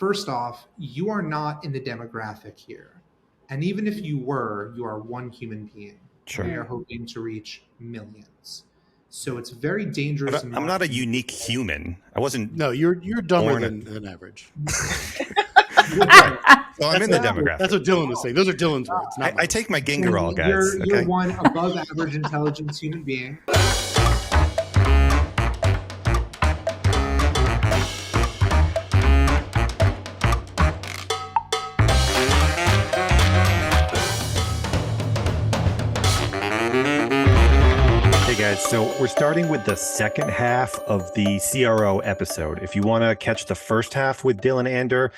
First off, you are not in the demographic here. And even if you were, you are one human being. Sure. We are hoping to reach millions. So it's very dangerous. I'm not a unique human. I wasn't. No, you're dumber than average. So I'm in the demographic. That's what Dylan was saying. Those are Dylan's words. I take my Gingerol, guys. You're one above average intelligence human being. Guys, so we're starting with the second half of the CRO episode. If you want to catch the first half with Dylan Ander,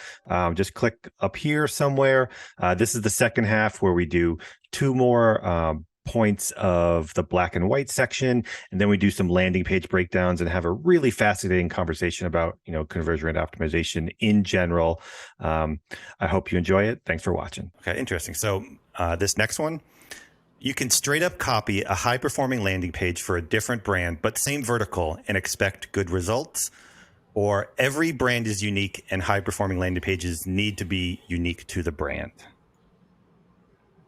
just click up here somewhere. This is the second half where we do two more points of the black and white section, and then we do some landing page breakdowns and have a really fascinating conversation about, conversion rate optimization in general. I hope you enjoy it. Thanks for watching. Okay, interesting. So this next one, you can straight up copy a high performing landing page for a different brand, but same vertical and expect good results. Or every brand is unique and high performing landing pages need to be unique to the brand.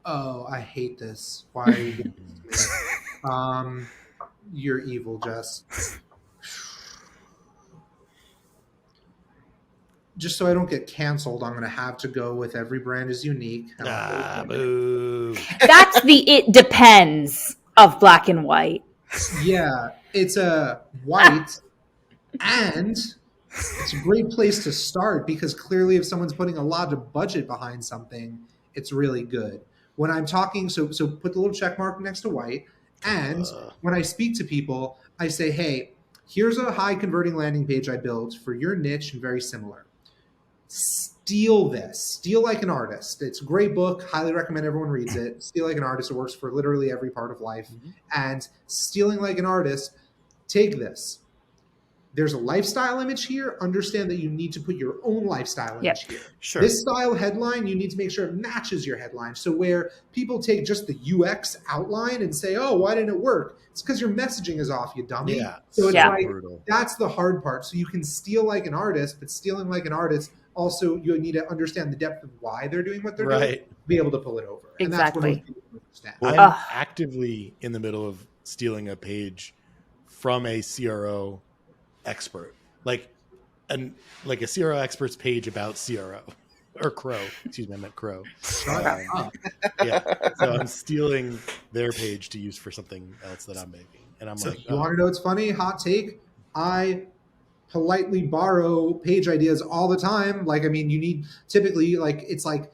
Oh, I hate this. Why are you doing this to me? You're evil, Jess. Just so I don't get canceled, I'm going to have to go with every brand is unique. Boo. That's the it depends of black and white. Yeah, it's a white, and it's a great place to start because clearly if someone's putting a lot of budget behind something, it's really good. When I'm talking, so put the little check mark next to white, and when I speak to people, I say, hey, here's a high converting landing page I built for your niche and very similar. Steal this. Steal Like an Artist. It's a great book. Highly recommend everyone reads it. Steal Like an Artist. It works for literally every part of life. Mm-hmm. And stealing like an artist, take this. There's a lifestyle image here. Understand that you need to put your own lifestyle image here. Sure. This style headline, you need to make sure it matches your headline. So where people take just the UX outline and say, oh, why didn't it work? It's because your messaging is off, you dummy. Yeah. So it's like, brutal. That's the hard part. So you can steal like an artist, but stealing like an artist, also you need to understand the depth of why they're doing what they're doing, be able to pull it over. Exactly. And that's what most people understand. I'm actively in the middle of stealing a page from a CRO expert, like a CRO expert's page about CRO or Crow. Excuse me, I meant Crow. Yeah, so I'm stealing their page to use for something else that I'm making, and I'm like, you want to know what's funny? Hot take. I politely borrow page ideas all the time. Like, I mean, you need typically it's like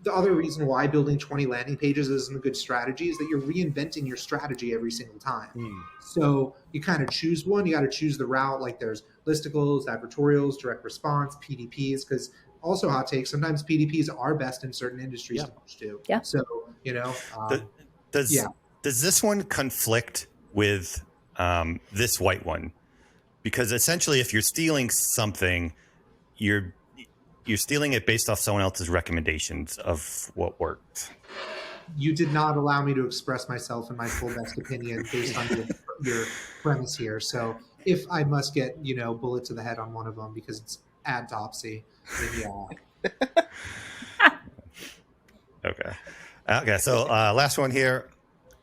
the other reason why building 20 landing pages isn't a good strategy is that you're reinventing your strategy every single time. So you kind of choose one, you got to choose the route. Like there's listicles, advertorials, direct response, PDPs, because also hot take, sometimes PDPs are best in certain industries to push to. Yeah. So, does this one conflict with this white one? Because essentially, if you're stealing something, you're stealing it based off someone else's recommendations of what worked. You did not allow me to express myself in my full best opinion based on your premise here. So if I must get, bullet to the head on one of them because it's Adtopsy, then yeah. Okay. So last one here.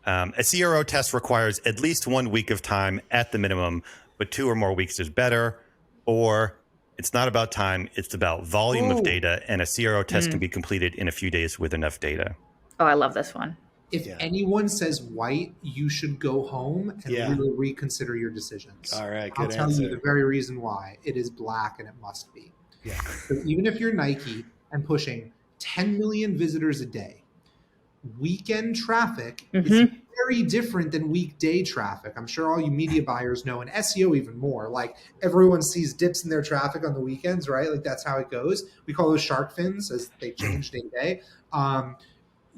A CRO test requires at least 1 week of time at the minimum, but 2 or more weeks is better. Or it's not about time, it's about volume of data, and a CRO test can be completed in a few days with enough data. Oh, I love this one. If anyone says white, you should go home and really reconsider your decisions. All right, good I'll tell answer. you the very reason why. It is black and it must be. Yeah. So even if you're Nike and pushing 10 million visitors a day, weekend traffic is very different than weekday traffic. I'm sure all you media buyers know, and SEO even more. Like everyone sees dips in their traffic on the weekends, right? Like that's how it goes. We call those shark fins as they change day to day.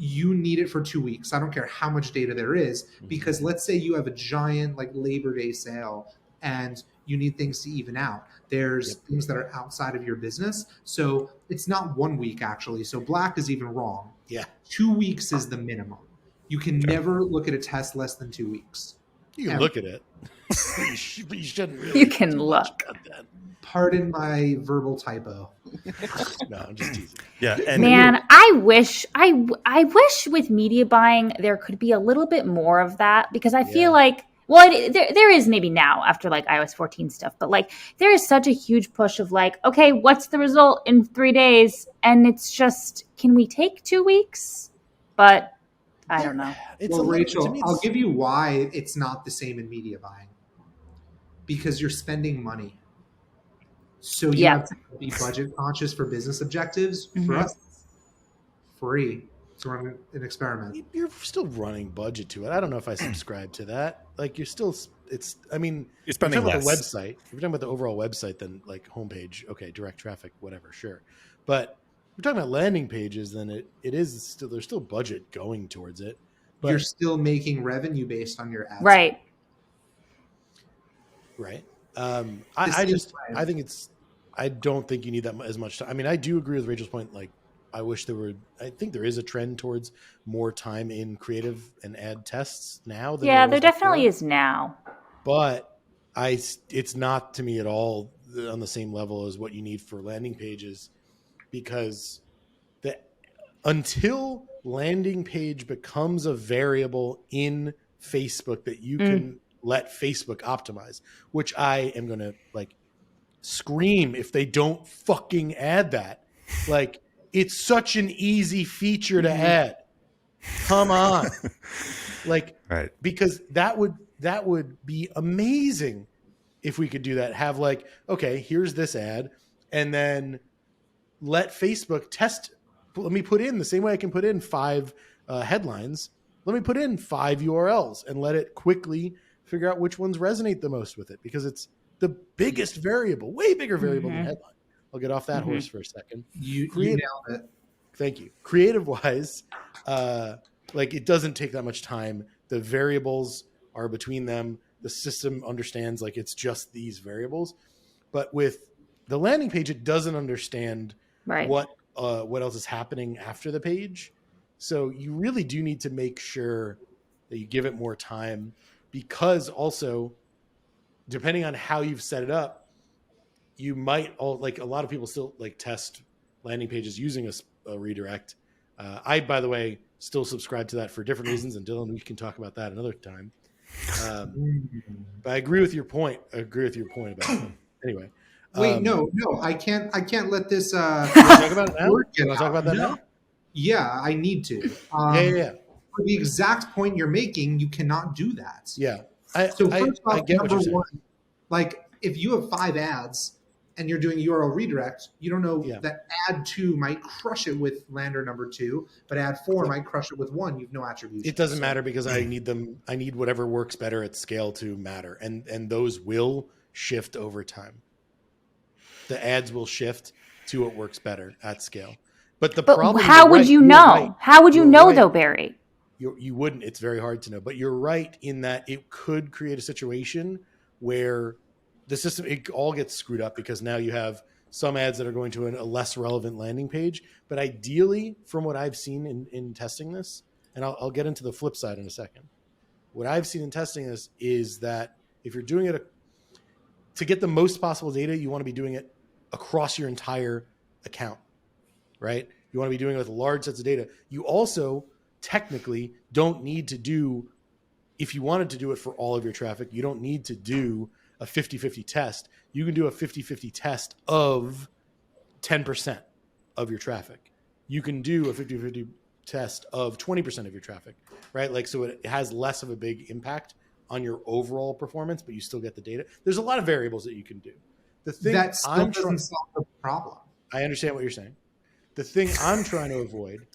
You need it for 2 weeks. I don't care how much data there is, because let's say you have a giant like Labor Day sale and you need things to even out. There's things that are outside of your business. So it's not 1 week actually. So black is even wrong. Yeah. 2 weeks is the minimum. You can never look at a test less than 2 weeks. You can look at it. But you shouldn't really. You can look. Pardon my verbal typo. No, I'm just teasing. Yeah, and Man, I wish with media buying there could be a little bit more of that, because I feel like, well, there is maybe now after like iOS 14 stuff, but like there is such a huge push of like, okay, what's the result in 3 days? And it's just, can we take 2 weeks? But I don't know. Well, Rachel, I'll give you why it's not the same in media buying. Because you're spending money. So you have to be budget conscious for business objectives. For us, it's free to run an experiment. You're still running budget to it. I don't know if I subscribe to that. Like you're still, it's. I mean, you're spending less. The website. If you're talking about the overall website, then like homepage, okay, direct traffic, whatever, sure. But if we're talking about landing pages, then it is still, there's still budget going towards it. But you're still making revenue based on your ads. Right. Right. I don't think you need that as much time. I mean, I do agree with Rachel's point. Like, I think there is a trend towards more time in creative and ad tests now. Yeah, there definitely is now. But it's not to me at all on the same level as what you need for landing pages, because until landing page becomes a variable in Facebook that you can let Facebook optimize, which I am going to like scream if they don't fucking add that. Like, it's such an easy feature to add. Come on. Like, right. Because that would be amazing if we could do that. Have like, okay, here's this ad, and then let Facebook test. Let me put in the same way I can put in 5 headlines. Let me put in 5 URLs and let it quickly figure out which ones resonate the most with it, because it's the biggest variable, way bigger variable than headline. I'll get off that horse for a second. You nailed it. Thank you. Creative wise, like it doesn't take that much time. The variables are between them. The system understands like it's just these variables. But with the landing page, it doesn't understand what else is happening after the page. So you really do need to make sure that you give it more time, because also, depending on how you've set it up, you might like a lot of people still like test landing pages using a redirect. I, by the way, still subscribe to that for different reasons, and Dylan, we can talk about that another time. But I agree with your point. About it. Anyway. Wait, no, I can't let this. Talk about it now. You want to talk about that now? Yeah, I need to. Yeah. For the exact point you're making, you cannot do that. Yeah. So first off, I get what you're saying. one, like if you have 5 ads and you're doing URL redirect, you don't know that ad 2 might crush it with lander number 2, but ad 4 might crush it with 1. You've no attribution. It doesn't matter, because I need them. I need whatever works better at scale to matter, and those will shift over time. The ads will shift to what works better at scale. But problem. How would you know? Right. How would you know though, Barry? You wouldn't. It's very hard to know. But you're right in that it could create a situation where the system, it all gets screwed up, because now you have some ads that are going to a less relevant landing page. But ideally, from what I've seen in testing this, and I'll get into the flip side in a second, what I've seen in testing this is that if you're doing it to get the most possible data, you want to be doing it across your entire account, right? You want to be doing it with large sets of data. You also technically don't need to do, if you wanted to do it for all of your traffic, you don't need to do a 50-50 test. You can do a 50-50 test of 10% of your traffic. You can do a 50-50 test of 20% of your traffic, right? Like, so it has less of a big impact on your overall performance, but you still get the data. There's a lot of variables that you can do. The thing that still doesn't solve the problem. I understand what you're saying. The thing I'm trying to avoid,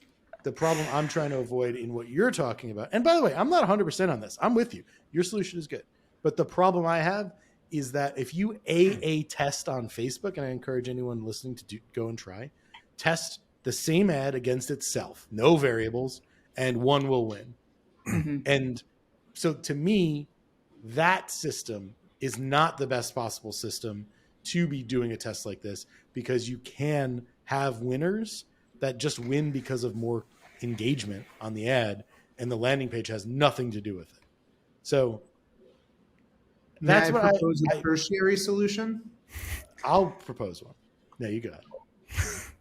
the problem I'm trying to avoid in what you're talking about, and by the way, I'm not 100% on this. I'm with you. Your solution is good. But the problem I have is that if you A test on Facebook, and I encourage anyone listening to go and try, test the same ad against itself, no variables, and one will win. And so to me, that system is not the best possible system to be doing a test like this, because you can have winners that just win because of more engagement on the ad, and the landing page has nothing to do with it. So that's what I propose a tertiary solution. I'll propose one. No, you go ahead.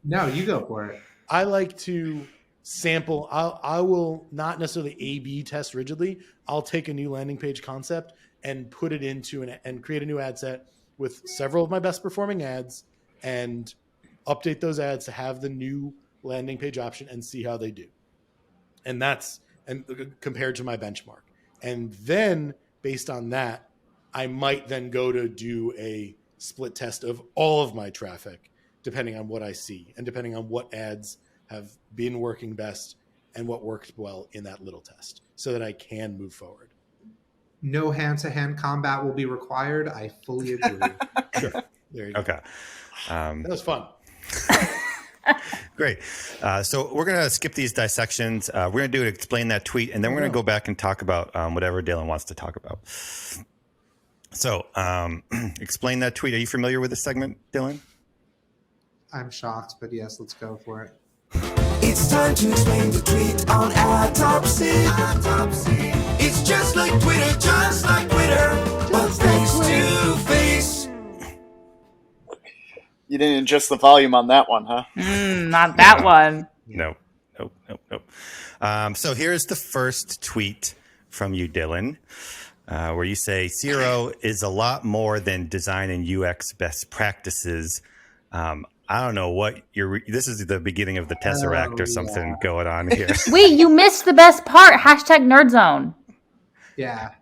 No, you go for it. I like to sample. I will not necessarily A/B test rigidly. I'll take a new landing page concept and put it into and create a new ad set with several of my best performing ads and update those ads to have the new landing page option and see how they do. And that's compared to my benchmark. And then based on that, I might then go to do a split test of all of my traffic, depending on what I see and depending on what ads have been working best and what worked well in that little test so that I can move forward. No hand-to-hand combat will be required. I fully agree. Sure. There you go. Okay. That was fun. Great. So we're going to skip these dissections. We're going to explain that tweet, and then we're going to go back and talk about whatever Dylan wants to talk about. So explain that tweet. Are you familiar with this segment, Dylan? I'm shocked, but yes, let's go for it. It's time to explain the tweet on Adtopsy. It's just like Twitter, but face to face. You didn't adjust the volume on that one, huh? Not that one. Nope. So here's the first tweet from you, Dylan, where you say CRO is a lot more than design and UX best practices. I don't know what this is the beginning of the Tesseract or something going on here. Wait, you missed the best part. #NerdZone. Yeah.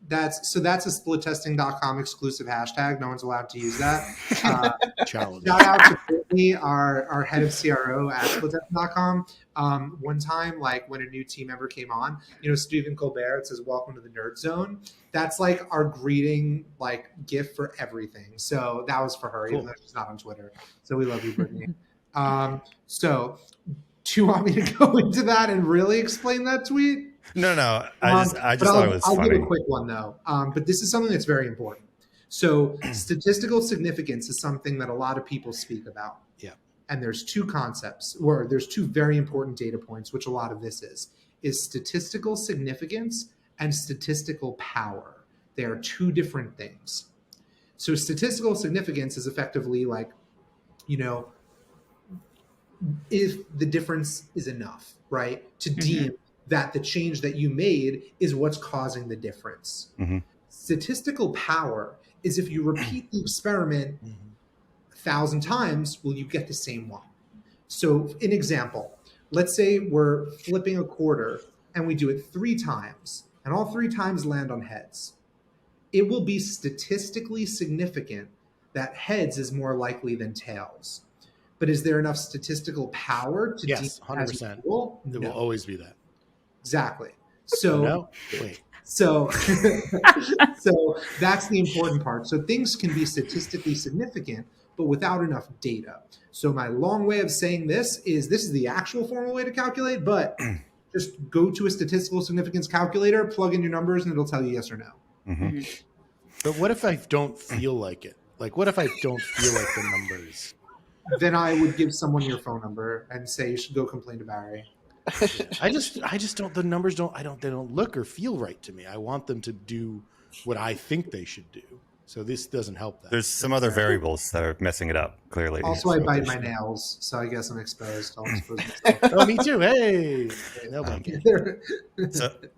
That's a splittesting.com exclusive hashtag. No one's allowed to use that. Challenge. Shout out to Brittany, our head of CRO at splittesting.com. One time, like when a new team member came on, Stephen Colbert, it says, "Welcome to the Nerd Zone." That's like our greeting, like gift for everything. So that was for her, even though she's not on Twitter. So we love you, Brittany. So do you want me to go into that and really explain that tweet? No. I just thought it was funny. I'll give a quick one though. But this is something that's very important. So statistical significance is something that a lot of people speak about. Yeah. And there's two concepts, or there's two very important data points, which a lot of this is statistical significance and statistical power. They are two different things. So statistical significance is effectively like, if the difference is enough, right? To deem that the change that you made is what's causing the difference. Mm-hmm. Statistical power is if you repeat the experiment 1,000 times, will you get the same one? So an example, let's say we're flipping a quarter and we do it 3 times and all 3 times land on heads. It will be statistically significant that heads is more likely than tails. But is there enough statistical power to yes, 100%. It will always be that. Exactly. So no? Wait. So that's the important part. So things can be statistically significant, but without enough data. So my long way of saying this is the actual formal way to calculate, but just go to a statistical significance calculator, plug in your numbers, and it'll tell you yes or no. Mm-hmm. But what if I don't feel like it? Like, what if I don't feel like the numbers? Then I would give someone your phone number and say you should go complain to Barry. I just don't. The numbers don't. They don't look or feel right to me. I want them to do what I think they should do. So this doesn't help that. There's some other variables that are messing it up. Clearly. Also, I bite my nails, so I guess I'm exposed. I'll expose myself. Oh, me too. Hey.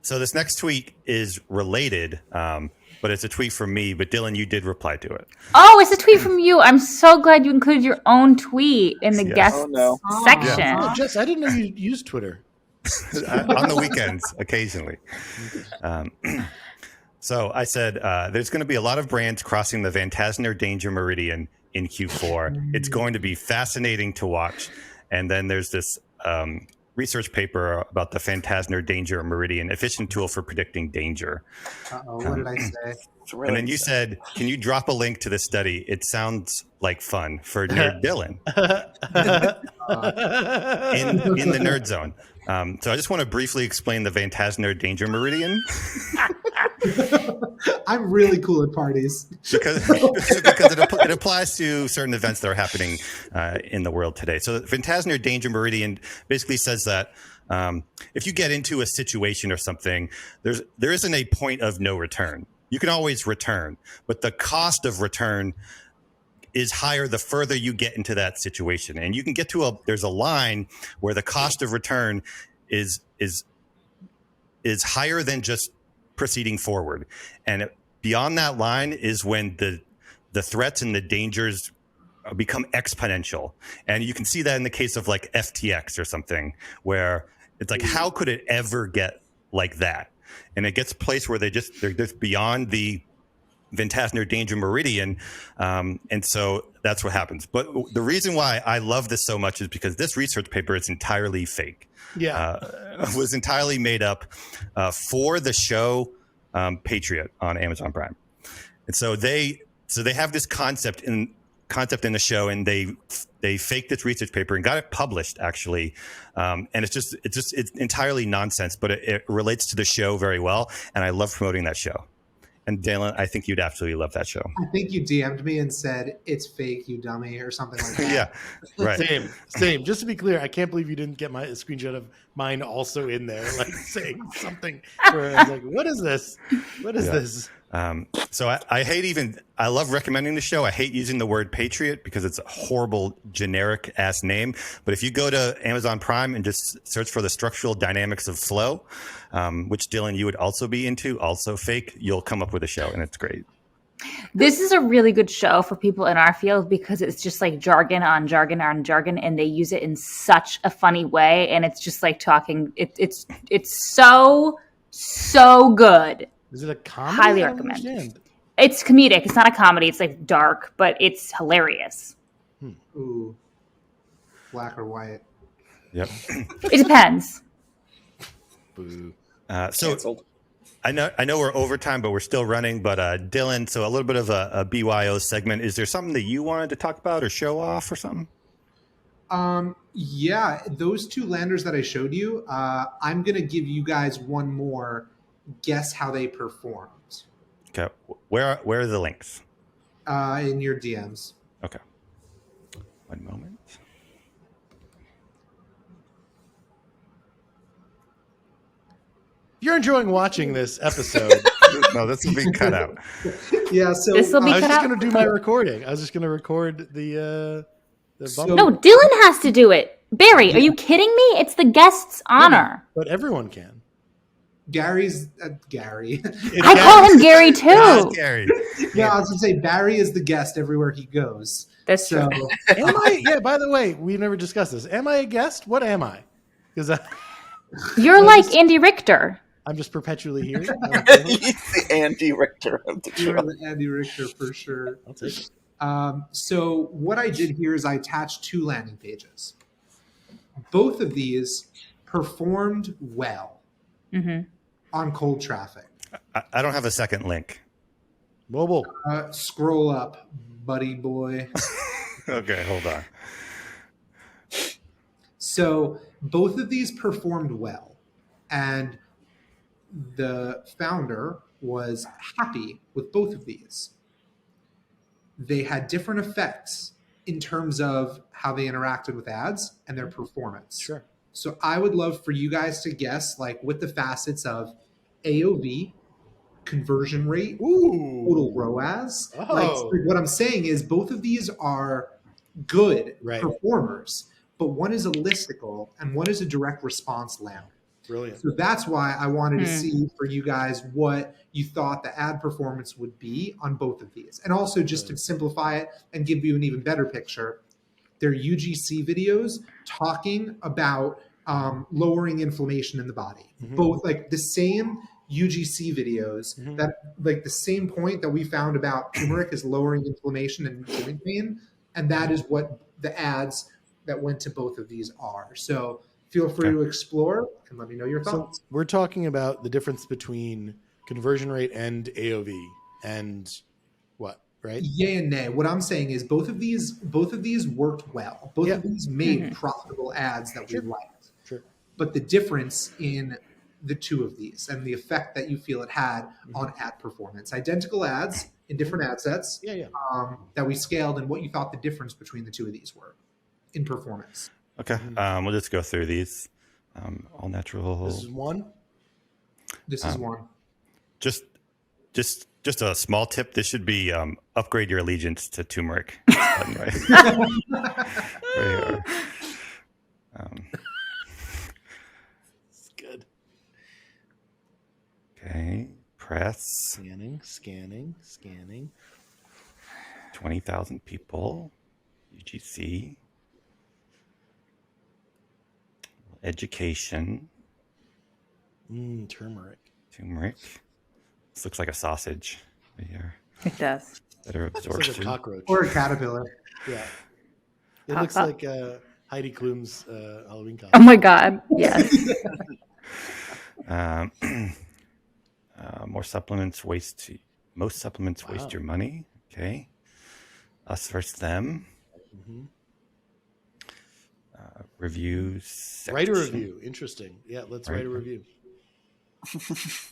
So this next tweet is related, but it's a tweet from me. But Dylan, you did reply to it. Oh, it's a tweet from you. I'm so glad you included your own tweet in the guest section. Yeah. Oh, Jess, I didn't know you used Twitter. On the weekends, occasionally. So I said, there's going to be a lot of brands crossing the Vantasner Danger Meridian in Q4. It's going to be fascinating to watch. And then there's this research paper about the Vantasner Danger Meridian efficient tool for predicting danger. What did I say? Really and then you said, can you drop a link to this study? It sounds like fun for Nerd Dylan in the Nerd Zone. So I just want to briefly explain the Vantasner Danger Meridian. I'm really cool at parties. because it applies to certain events that are happening in the world today. So the Vantasner Danger Meridian basically says that if you get into a situation or something, there isn't a point of no return. You can always return, but the cost of return is higher the further you get into that situation. And you can get to there's a line where the cost of return is higher than just proceeding forward. And beyond that line is when the threats and the dangers become exponential. And you can see that in the case of like FTX or something, where it's like, how could it ever get like that? And it gets a place where they're just beyond the Vantasner danger meridian. And so that's what happens. But the reason why I love this so much is because this research paper is entirely fake. Yeah. Was entirely made up for the show Patriot on Amazon Prime. And so they have this concept in the show, and they faked this research paper and got it published actually. And it's entirely nonsense, but it relates to the show very well. And I love promoting that show. And Dalen, I think you'd absolutely love that show. I think you DM'd me and said, "It's fake, you dummy," or something like that. Yeah, right. Same. Just to be clear, I can't believe you didn't get a screenshot of mine also in there, like saying something where I was like, what is this? What is this? So I love recommending the show. I hate using the word Patriot because it's a horrible generic ass name. But if you go to Amazon Prime and just search for the structural dynamics of flow, which Dylan, you would also be into, also fake, you'll come up with a show, and it's great. This is a really good show for people in our field because it's just like jargon on jargon on jargon, and they use it in such a funny way. And it's just like talking. It's so good. Is it a comedy? Highly recommend. It's comedic. It's not a comedy. It's like dark, but it's hilarious. Ooh, black or white? Yep. It depends. Boo. So Canceled. I know we're over time, but we're still running. But Dylan, so a little bit of a BYO segment. Is there something that you wanted to talk about or show off or something? Yeah, those two landers that I showed you, I'm going to give you guys one more. Guess how they performed. Okay. Where are the links? In your DMs. Okay. One moment. If you're enjoying watching this episode, No, this will be cut out. Yeah, so This will be I was cut just out. going to do my recording. I was just going to record the So- bump. No, Dylan has to do it. Barry, are you kidding me? It's the guest's honor. But everyone can. Gary's Gary. I call him Gary too. Gary. Yeah, I was going to say Barry is the guest everywhere he goes. That's So true. Am I? Yeah. By the way, we never discussed this. Am I a guest? What am I? Because You're like Andy Richter. I'm just perpetually here. He's the Andy Richter of the you're show. the Andy Richter for sure. I'll take it. So what I did here is I attached two landing pages. Both of these performed well on cold traffic. I don't have a second link. Mobile. Scroll up, buddy boy. Okay, hold on. So both of these performed well, and the founder was happy with both of these. They had different effects in terms of how they interacted with ads and their performance. Sure. So I would love for you guys to guess, like with the facets of AOV, conversion rate, total ROAS. Oh. Like what I'm saying is both of these are good Right. performers, but one is a listicle and one is a direct response lander. Brilliant. So that's why I wanted to see for you guys what you thought the ad performance would be on both of these. And also just to simplify it and give you an even better picture, they're UGC videos talking about lowering inflammation in the body. Both like the same UGC videos that like the same point that we found about turmeric is lowering inflammation and joint pain. And that is what the ads that went to both of these are. So feel free to explore and let me know your So thoughts. we're talking about the difference between conversion rate and AOV and what, right? Yay and nay. What I'm saying is both of these worked well. Both of these made profitable ads that we liked. Sure. But the difference in the two of these and the effect that you feel it had on ad performance, identical ads in different ad sets that we scaled, and what you thought the difference between the two of these were in performance. Okay, we'll just go through these. All natural. This is one. This is one. Just just a small tip. This should be upgrade your allegiance to turmeric. Right here. It's good. Okay. Press. Scanning. 20,000 people. UGC. Education. Turmeric. This looks like a sausage right here. It does. Better It's like a absorption. cockroach. Or a caterpillar. Yeah. It Pop looks up. like Heidi Klum's Halloween Oh costume. my God. Yes. More supplements waste. Most supplements waste your money. Okay. Us versus them. Mm-hmm. Reviews. Section. Write a review. Interesting. Yeah, let's write a review.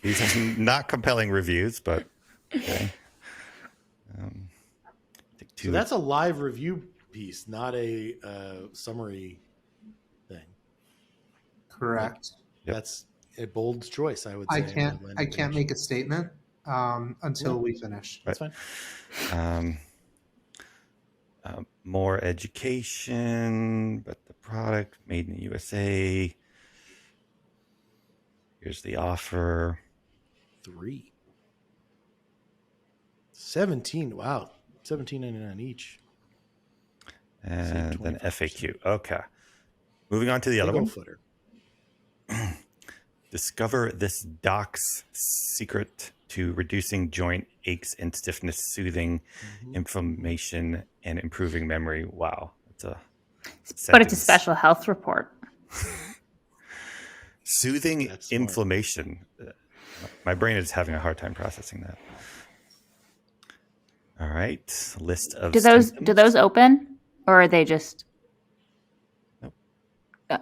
These are not compelling reviews, but okay. So that's a live review piece, not a summary thing. Correct. Yep. That's a bold choice, I would say. I can't make a statement until we finish. That's fine. More education, but the product made in the USA. Here's the offer. 3. 17. Wow. $17.99 each. And then 25%. FAQ. Okay. Moving on to the other one. Footer. Discover this doc's secret to reducing joint aches and stiffness, soothing inflammation, and improving memory. Wow. But it's a special health report. Soothing That's smart. inflammation. My brain is having a hard time processing that. All right. List of Do those open, or are they just? Nope. Oh.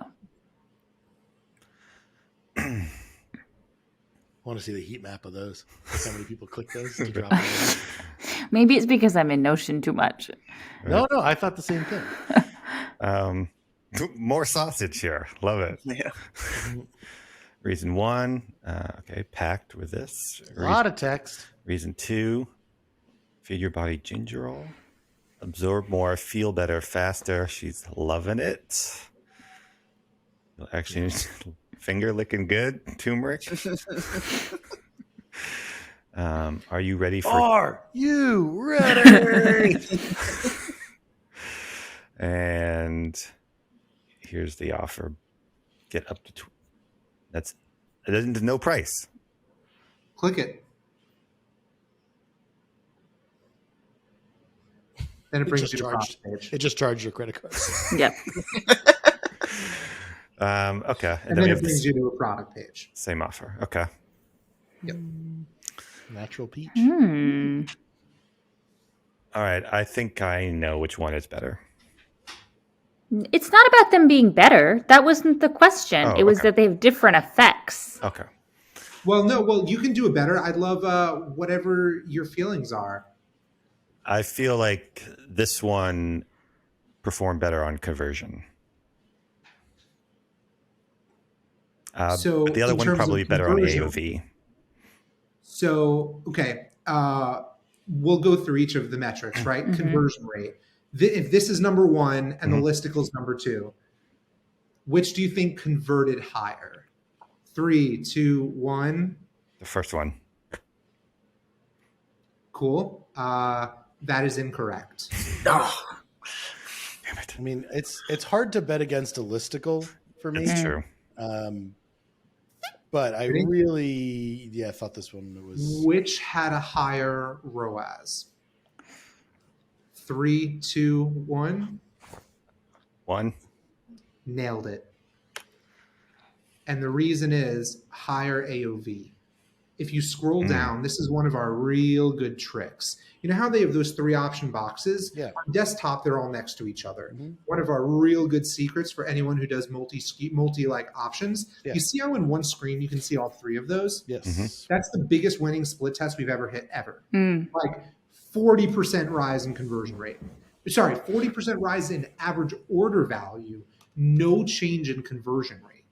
I want to see the heat map of those. Like how many people click those to drop them? Maybe it's because I'm in Notion too much. No, I thought the same thing. More sausage here. Love it. Yeah. Reason 1. Okay. Packed with this. A lot of text. Reason 2. Feed your body gingerol. Absorb more. Feel better faster. She's loving it. Actually, finger licking good. Turmeric. Are you ready for? Are you ready? And here's the offer. Get up to that's no price. Click it. Then it brings you to the product page. It just charged your credit card. Yep. Okay. And then it brings you to a product page. Same offer. Okay. Yep. Natural peach. All right. I think I know which one is better. It's not about them being better. That wasn't the question. Oh, it was okay. that they have different effects. Okay. Well, no. Well, you can do it better. I'd love whatever your feelings are. I feel like this one performed better on conversion. So but the other in one terms probably of better on conversion- AOV. So, okay. We'll go through each of the metrics, right? Mhm. Conversion rate. If this is number 1 and the listicle is number 2, which do you think converted higher? 3, 2, 1. The first one. Cool. That is incorrect. Oh, Damn it. I mean, it's hard to bet against a listicle for me. That's true. But I Ready? really, thought this one was. Which had a higher ROAS? 3, 2, 1. 1. Nailed it. And the reason is higher AOV. If you scroll down, this is one of our real good tricks. You know how they have those 3 option boxes? Yeah. On desktop, they're all next to each other. Mhm. One of our real good secrets for anyone who does multi like options. Yeah. You see how in one screen you can see all 3 of those? Yes. That's the biggest winning split test we've ever hit ever. Mm. Like 40% rise in conversion rate. Sorry, 40% rise in average order value, no change in conversion rate.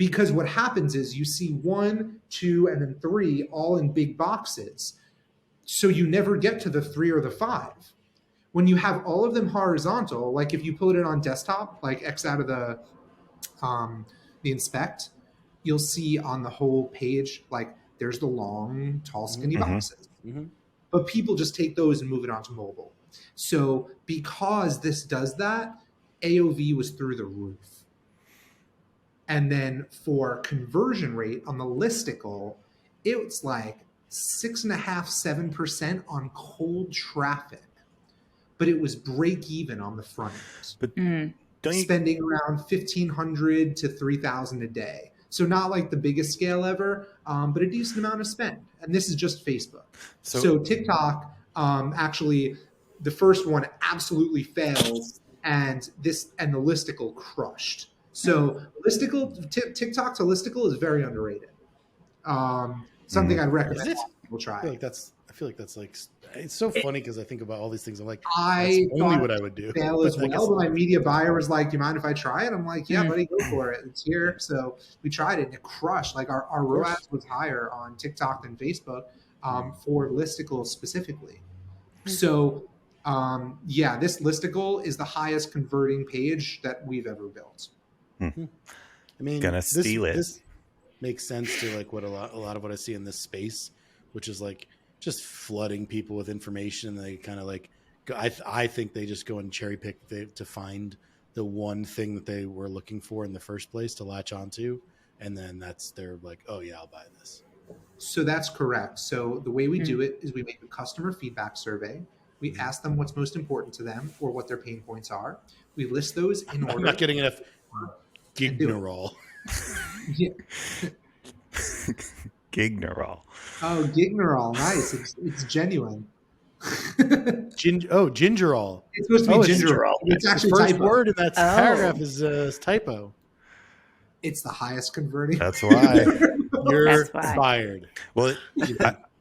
Because what happens is you see 1, 2, and then 3 all in big boxes. So you never get to the 3 or the 5. When you have all of them horizontal, like if you put it on desktop, like X out of the inspect, you'll see on the whole page, like there's the long, tall, skinny boxes. But people just take those and move it onto mobile. So because this does that, AOV was through the roof. And then for conversion rate on the listicle, it's like 6.5%, 7% on cold traffic. But it was break even on the front end. But don't you spending around $1,500 to $3,000 a day. So not like the biggest scale ever, but a decent amount of spend. And this is just Facebook. So TikTok, actually, the first one absolutely failed, and the listicle crushed. So TikTok to listicle is very underrated. Something I'd recommend people try. I feel like that's like, it's so funny because I think about all these things. I'm like, I that's only what I would do. Fail as well. But my media buyer was like, "Do you mind if I try it?" I'm like, "Yeah, buddy, go for it. It's here." So we tried it, and it crushed. Like our ROAS was higher on TikTok than Facebook for listicles specifically. So this listicle is the highest converting page that we've ever built. I mean, gonna steal it. This makes sense to like what a lot of what I see in this space, which is like just flooding people with information. They kind of like, I think they just go and cherry pick to find the one thing that they were looking for in the first place to latch onto. And then they're like, oh yeah, I'll buy this. So that's correct. So the way we do it is we make a customer feedback survey. We ask them what's most important to them or what their pain points are. We list those in order. I'm not getting enough Gignerol. Yeah. Gignerol. Oh, Gignerol. Nice. It's genuine. Gingerol. It's supposed to be gingerol. It's actually the first typo. word in that paragraph is typo. It's the highest converting. That's why. You're fired. Well,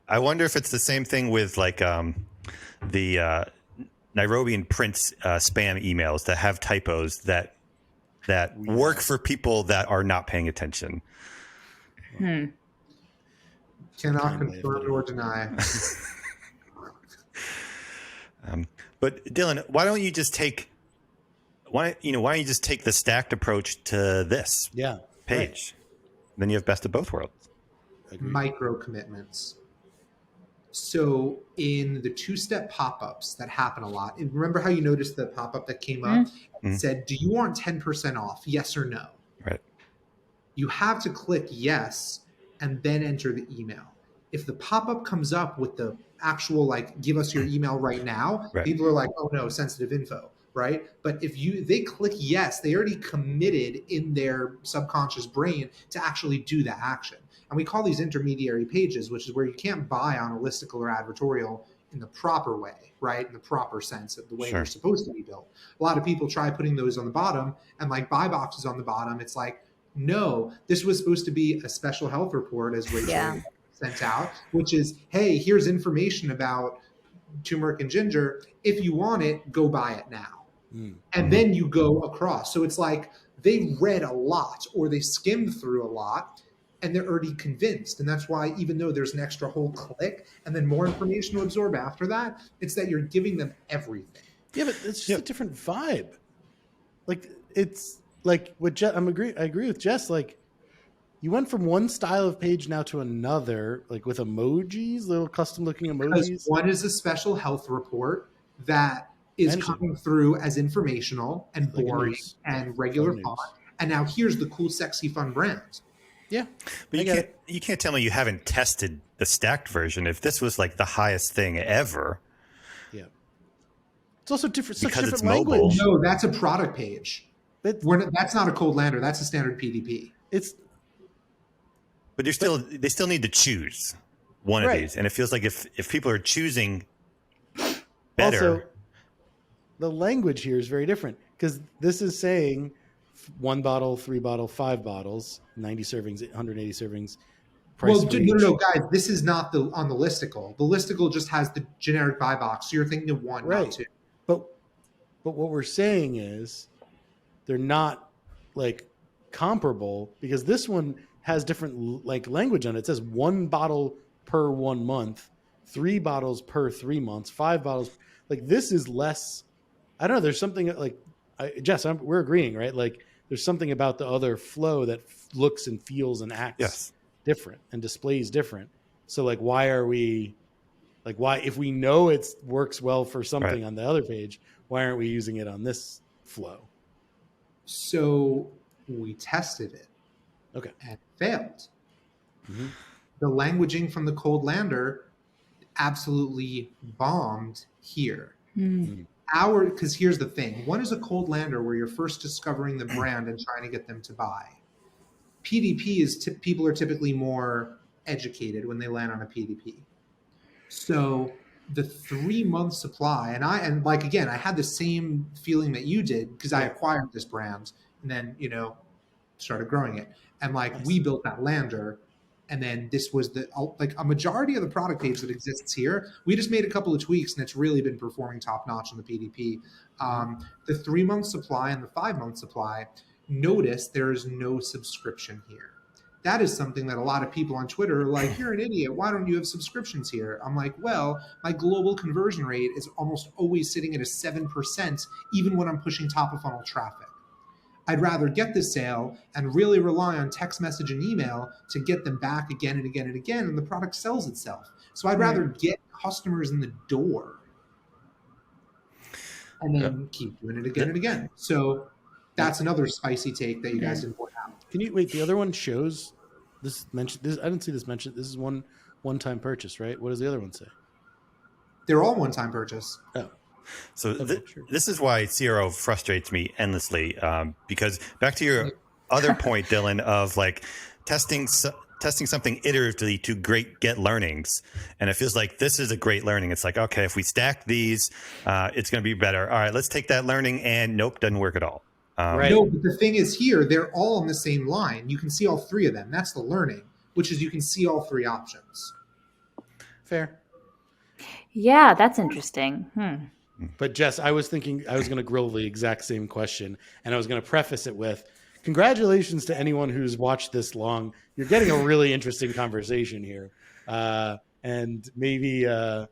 I wonder if it's the same thing with like the Nairobi and Prince spam emails that have typos that work for people that are not paying attention. Cannot confirm nor deny. But Dylan, why don't you just take the stacked approach to this page? Right. Then you have best of both worlds. Micro commitments. So in the 2-step pop-ups that happen a lot, and remember how you noticed the pop-up that came up and said, do you want 10% off? Yes or no? Right. You have to click yes and then enter the email. If the pop-up comes up with the actual, like, give us your email right now, people are like, oh no, sensitive info, right? But if they click yes, they already committed in their subconscious brain to actually do that action. And we call these intermediary pages, which is where you can't buy on a listicle or advertorial in the proper way, right? In the proper sense of the way they're supposed to be built. A lot of people try putting those on the bottom and like buy boxes on the bottom. It's like, no, this was supposed to be a special health report, as Rachel sent out, which is, hey, here's information about turmeric and ginger. If you want it, go buy it now. And then you go across. So it's like they read a lot or they skimmed through a lot and they're already convinced. And that's why even though there's an extra whole click and then more information to absorb after that, it's that you're giving them everything. Yeah, but it's just a different vibe. Like, it's like what I agree with Jess. Like, you went from one style of page now to another, like with emojis, little custom looking emojis. Because one is a special health report that is coming through as informational and boring and regular font. And now here's the cool, sexy, fun brand. Yeah. But you can't tell me you haven't tested the stacked version. If this was like the highest thing ever. Yeah. It's also different. Because such it's different mobile. language. No, that's a product page. That's not a cold lander. That's a standard PDP. But they still need to choose one of these. And it feels like if people are choosing better. Also, the language here is very different because this is saying 1 bottle, 3 bottle, 5 bottles, 90 servings, 180 servings. Well, no, guys, this is not on the listicle. The listicle just has the generic buy box. So you're thinking of 1, not 2. But what we're saying is they're not like comparable because this one has different like language on it. It says 1 bottle per 1 month, 3 bottles per 3 months, 5 bottles. Like this is less. I don't know. There's something like Jess. We're agreeing, right? Like there's something about the other flow that looks and feels and acts different and displays different. So like, why are we like why if we know it works well for something on the other page, why aren't we using it on this flow? So we tested it. Okay. And failed. The languaging from the Cold Lander absolutely bombed here. Because here's the thing. One is a Cold Lander where you're first discovering the brand and trying to get them to buy. PDP is people are typically more educated when they land on a PDP. So the 3-month supply, and like again, I had the same feeling that you did because I acquired this brand and then started growing it, and like we built that lander, and then this was like a majority of the product page that exists here. We just made a couple of tweaks, and it's really been performing top notch on the PDP. The 3-month supply and the 5-month supply. Notice there is no subscription here. That is something that a lot of people on Twitter are like, you're an idiot. Why don't you have subscriptions here? I'm like, well, my global conversion rate is almost always sitting at a 7%, even when I'm pushing top of funnel traffic. I'd rather get the sale and really rely on text message and email to get them back again and again and again, and the product sells itself. So I'd rather get customers in the door and then keep doing it again and again. So that's another spicy take that you guys didn't point out. Can you wait? The other one shows this mentioned. This I didn't see this mentioned. This is one-time purchase, right? What does the other one say? They're all one-time purchase. Oh, so this is why CRO frustrates me endlessly. Because back to your other point, Dylan, of like testing something iteratively to get learnings, and it feels like this is a great learning. It's like, okay, if we stack these, it's going to be better. All right, let's take that learning, and nope, doesn't work at all. Right. No, but the thing is here, they're all on the same line. You can see all 3 of them. That's the learning, which is you can see all 3 options. Fair. Yeah, that's interesting. But Jess, I was thinking I was going to grill the exact same question, and I was going to preface it with, congratulations to anyone who's watched this long. You're getting a really interesting conversation here. And maybe, I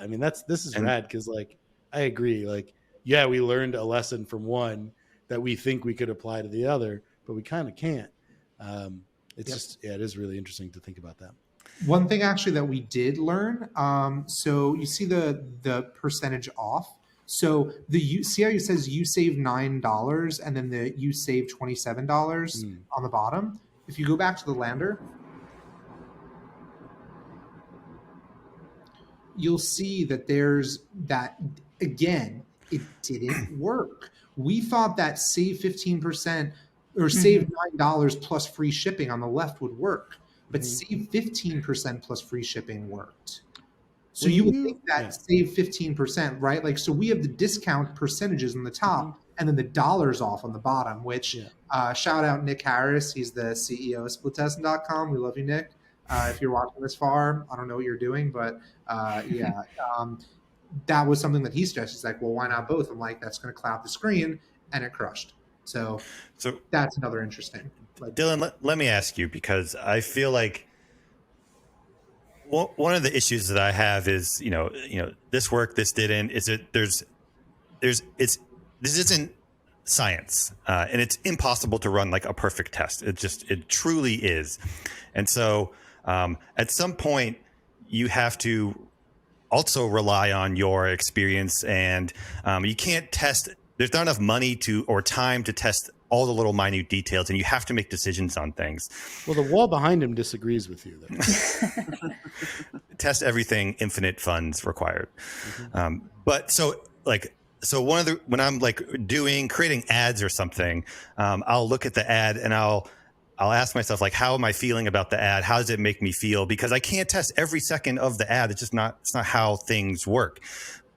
mean, this is rad because like, I agree. Like, yeah, we learned a lesson from one that we think we could apply to the other, but we kind of can't. It's just, it is really interesting to think about that. One thing actually that we did learn, so you see the percentage off. So see how it says you save $9 and then you save $27 on the bottom. If you go back to the lander, you'll see that there's that again, it didn't work. We thought that save 15% or save $9 plus free shipping on the left would work, but save 15% plus free shipping worked. So you would think that save 15%, right? Like, so we have the discount percentages on the top and then the dollars off on the bottom, which shout out Nick Harris. He's the CEO of splittesting.com. We love you, Nick. If you're watching this far, I don't know what you're doing, but that was something that he stressed. He's like, well, why not both? I'm like, that's going to cloud the screen, and it crushed. So that's another interesting. Like, Dylan, let me ask you, because I feel like one of the issues that I have is, this worked, this didn't. This isn't science, and it's impossible to run like a perfect test. It truly is. And so at some point you have to also rely on your experience, and you can't test. There's not enough money or time to test all the little minute details, and you have to make decisions on things. Well, the wall behind him disagrees with you there. Test everything, infinite funds required. But when I'm like creating ads or something, I'll look at the ad and I'll ask myself, like, how am I feeling about the ad? How does it make me feel? Because I can't test every second of the ad. It's not how things work.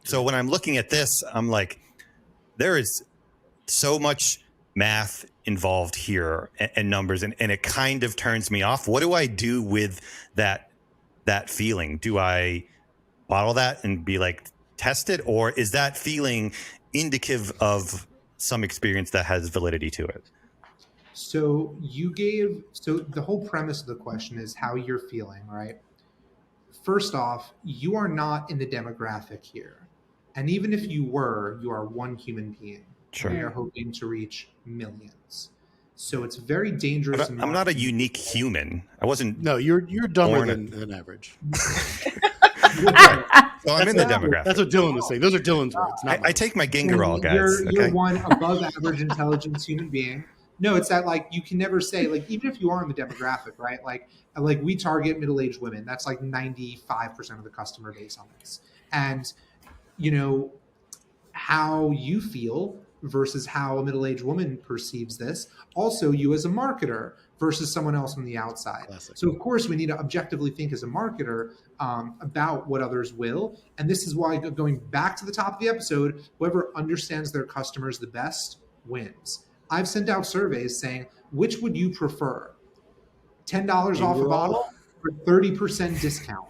So when I'm looking at this, I'm like, there is so much math involved here and numbers, and it kind of turns me off. What do I do with that feeling? Do I bottle that and be like, test it? Or is that feeling indicative of some experience that has validity to it? So the whole premise of the question is how you're feeling, right? First off, you are not in the demographic here. And even if you were, you are one human being. Sure. We are hoping to reach millions. So it's very dangerous. But I'm not a unique human. I wasn't. No, you're dumber Born than average. So I'm in the demographic. That's what Dylan was saying. Those are Dylan's words. Not I mine. take my Gingerol, guys. You're one above average intelligence human being. No, it's that like you can never say like even if you are in the demographic, right? Like we target middle-aged women. That's like 95% of the customer base on this. And you know how you feel versus how a middle-aged woman perceives this. Also, you as a marketer versus someone else from the outside. Classic. So, of course, we need to objectively think as a marketer about what others will. And this is why, going back to the top of the episode, whoever understands their customers the best wins. I've sent out surveys saying, which would you prefer? $10 off a bottle or 30% discount?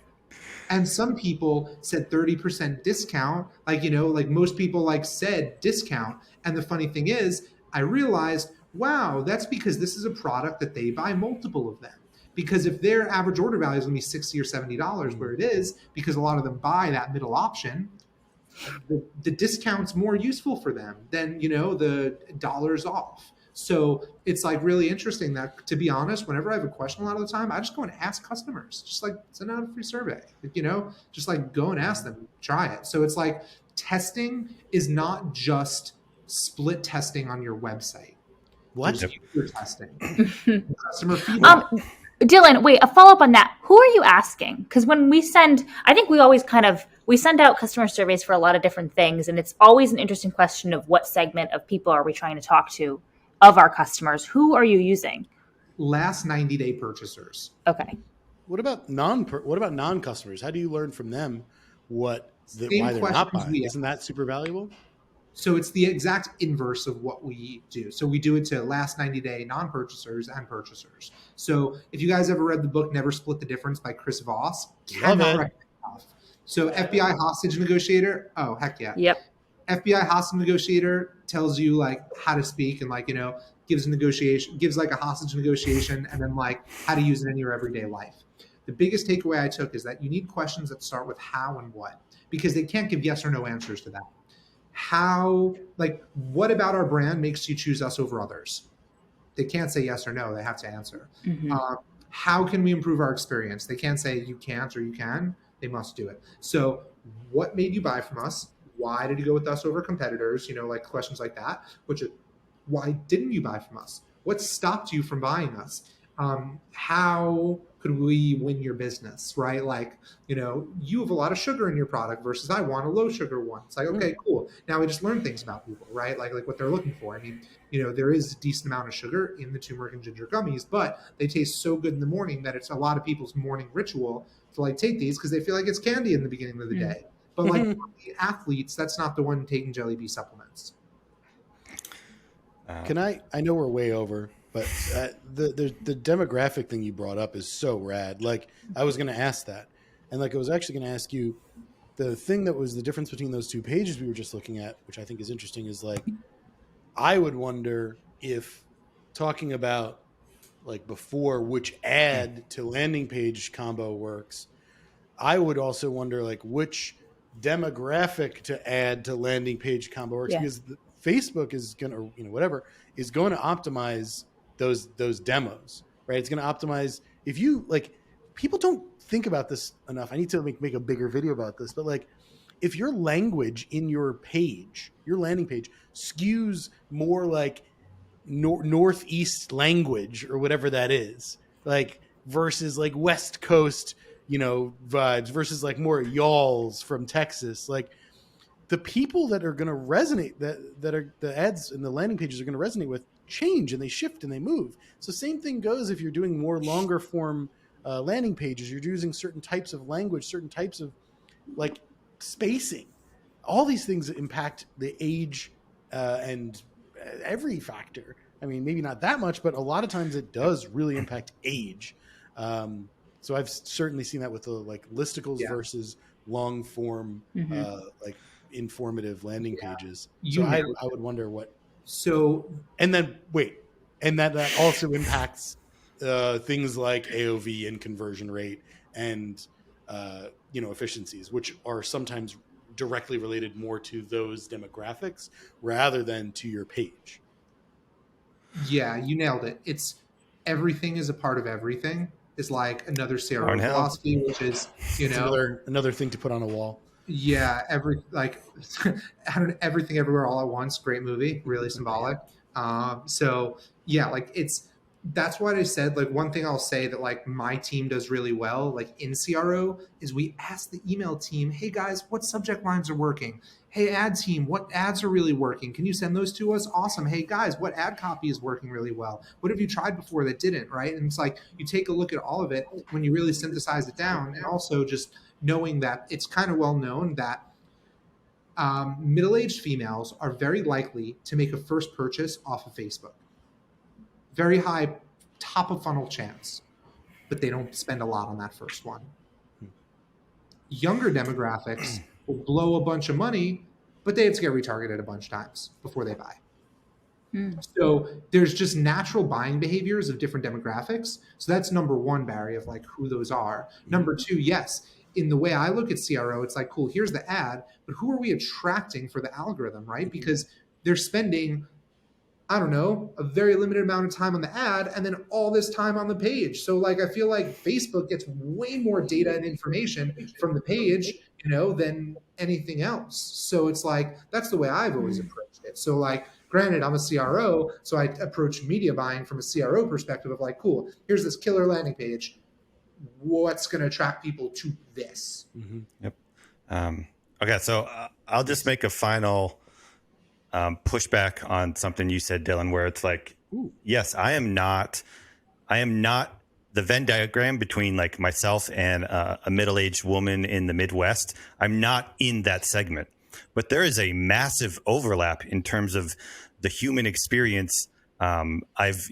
And some people said 30% discount, like most people said discount. And the funny thing is, I realized, wow, that's because this is a product that they buy multiple of them. Because if their average order value is going to be $60 or $70 where it is, because a lot of them buy that middle option, the discount's more useful for them than, the dollars off. So it's really interesting that, to be honest, whenever I have a question a lot of the time, I just go and ask customers, just send out a free survey, just go and ask them, try it. So it's testing is not just split testing on your website. What? User testing. Customer feedback. Dylan, wait, a follow-up on that. Who are you asking? Because when we send, I think we always we send out customer surveys for a lot of different things, and it's always an interesting question of what segment of people are we trying to talk to of our customers. Who are you using? Last 90-day purchasers. Okay. What about non-customers? How do you learn from them why they're not buying? Isn't that super valuable? So it's the exact inverse of what we do. So we do it to last 90-day non-purchasers and purchasers. So if you guys ever read the book Never Split the Difference by Chris Voss, Love it. So FBI hostage negotiator. Oh, heck yeah. Yep. FBI hostage negotiator tells you how to speak and gives a hostage negotiation and then how to use it in your everyday life. The biggest takeaway I took is that you need questions that start with how and what, because they can't give yes or no answers to that. How, what about our brand makes you choose us over others? They can't say yes or no. They have to answer. Mm-hmm. How can we improve our experience? They can't say you can't or you can. They must do it. So what made you buy from us? Why did you go with us over competitors? Questions like that. Why didn't you buy from us? What stopped you from buying us? How could we win your business, right? You have a lot of sugar in your product versus I want a low sugar one. It's okay, cool. Now we just learn things about people, right? Like what they're looking for. I mean, there is a decent amount of sugar in the turmeric and ginger gummies, but they taste so good in the morning that it's a lot of people's morning ritual to take these because they feel like it's candy in the beginning of the day. But the athletes, that's not the one taking Jelly Bee supplements. I know we're way over, but the demographic thing you brought up is so rad. I was going to ask that. And I was actually going to ask you, the thing that was the difference between those two pages we were just looking at, which I think is interesting, is I would wonder if talking about before which ad to landing page combo works, I would also wonder which demographic to add to landing page combo works, because Facebook is going to, is going to optimize those demos, right? It's going to optimize if you people don't think about this enough. I need to make a bigger video about this, but if your language in your page, your landing page skews more Northeast language or whatever that is, versus West Coast, vibes versus more y'alls from Texas, the people that are going to resonate, that are the ads and the landing pages are going to resonate with, change and they shift and they move. So same thing goes if you're doing more longer form landing pages. You're using certain types of language, certain types of spacing. All these things impact the age and every factor. I mean, maybe not that much, but a lot of times it does really impact age. So I've certainly seen that with the listicles versus long form, informative landing pages. So I would wonder what. So, and then wait, and that also impacts things like AOV and conversion rate and efficiencies, which are sometimes directly related more to those demographics rather than to your page. Yeah, you nailed it. It's everything is a part of everything is like another CRO Darn hell. philosophy, which is, It's another thing to put on a wall. yeah, everything everywhere all at once. Great movie, really symbolic. So yeah, like that's what I said. Like one thing I'll say that like my team does really well, like in CRO, is we ask the email team, hey guys, what subject lines are working? Hey ad team, what ads are really working? Can you send those to us? Awesome. Hey guys, what ad copy is working really well? What have you tried before that didn't, right? And it's like you take a look at all of it when you really synthesize it down, and also just knowing that it's kind of well known that middle-aged females are very likely to make a first purchase off of Facebook. Very high top of funnel chance, but they don't spend a lot on that first one. Younger demographics will blow a bunch of money, but they have to get retargeted a bunch of times before they buy. So there's just natural buying behaviors of different demographics. So that's number one, Barry, of like who those are. Number two, yes, in the way I look at CRO, it's like, cool, here's the ad, but who are we attracting for the algorithm, right? Because they're spending, I don't know, a very limited amount of time on the ad and then all this time on the page. So like, I feel like Facebook gets way more data and information from the page, than anything else. So it's like, that's the way I've always approached it. So like, granted, I'm a CRO, so I approach media buying from a CRO perspective of like, cool, here's this killer landing page. What's going to attract people to this? Yep. Okay, so I'll just make a final pushback on something you said, Dylan, where it's like, yes, I am not the Venn diagram between like myself and a middle-aged woman in the Midwest. I'm not in that segment, but there is a massive overlap in terms of the human experience. I've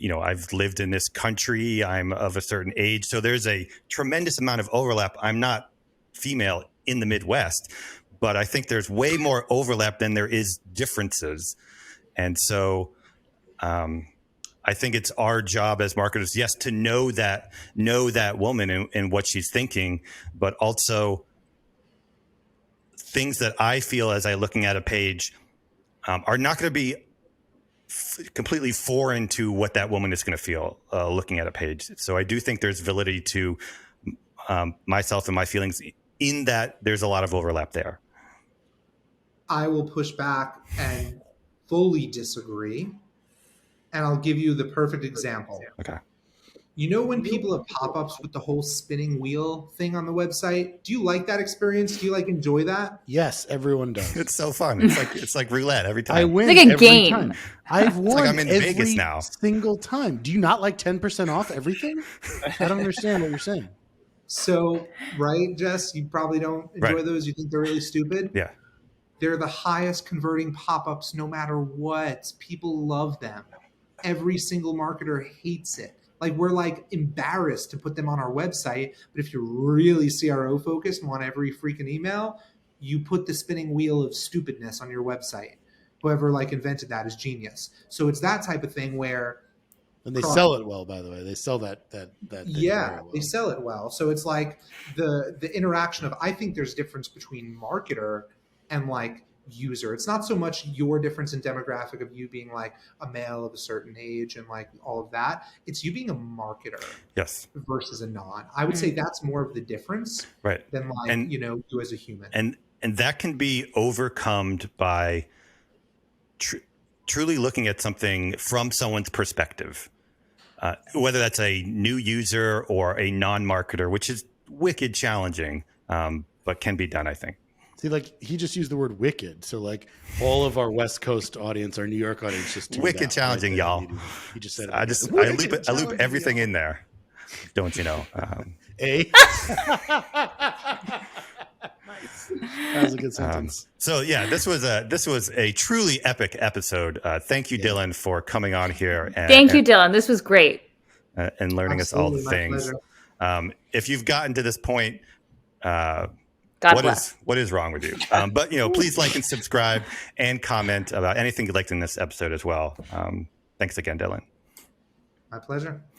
lived in this country. I'm of a certain age. So there's a tremendous amount of overlap. I'm not female in the Midwest, but I think there's way more overlap than there is differences. And so I think it's our job as marketers, yes, to know that woman and what she's thinking, but also things that I feel as I looking at a page are not going to be completely foreign to what that woman is going to feel looking at a page. So I do think there's validity to myself and my feelings in that there's a lot of overlap there. I will push back and fully disagree. And I'll give you the perfect example. Okay. When people have pop-ups with the whole spinning wheel thing on the website, do you like that experience? Do you enjoy that? Yes, everyone does. It's so fun. It's like roulette every time. I win it's like a every game. time. I've won like I'm in every Vegas now. Single time. Do you not like 10% off everything? I don't understand what you're saying. So, right, Jess, you probably don't enjoy those. You think they're really stupid? Yeah. They're the highest converting pop-ups no matter what. People love them. Every single marketer hates it. Like we're like embarrassed to put them on our website. But if you're really CRO focused and want every freaking email, you put the spinning wheel of stupidness on your website. Whoever invented that is genius. So it's that type of thing where. And they sell it well, by the way. They sell that thing yeah, very well. They sell it well. So it's like the interaction of, I think there's difference between marketer and user. It's not so much your difference in demographic of you being a male of a certain age and all of that. It's you being a marketer, yes, versus a non. I would say that's more of the difference, right? Than you as a human. And that can be overcome by truly looking at something from someone's perspective, whether that's a new user or a non-marketer, which is wicked challenging, but can be done, I think. See, he just used the word wicked. So, all of our West Coast audience, our New York audience, just wicked out, challenging, y'all. He just said, I loop everything in there. Don't you know? Nice. That was a good sentence. So yeah, this was a truly epic episode. Thank you, Dylan, for coming on here. Thank you, Dylan. This was great. And learning Absolutely, us all the things. If you've gotten to this point, what is wrong with you? But please like and subscribe and comment about anything you liked in this episode as well. Thanks again, Dylan. My pleasure.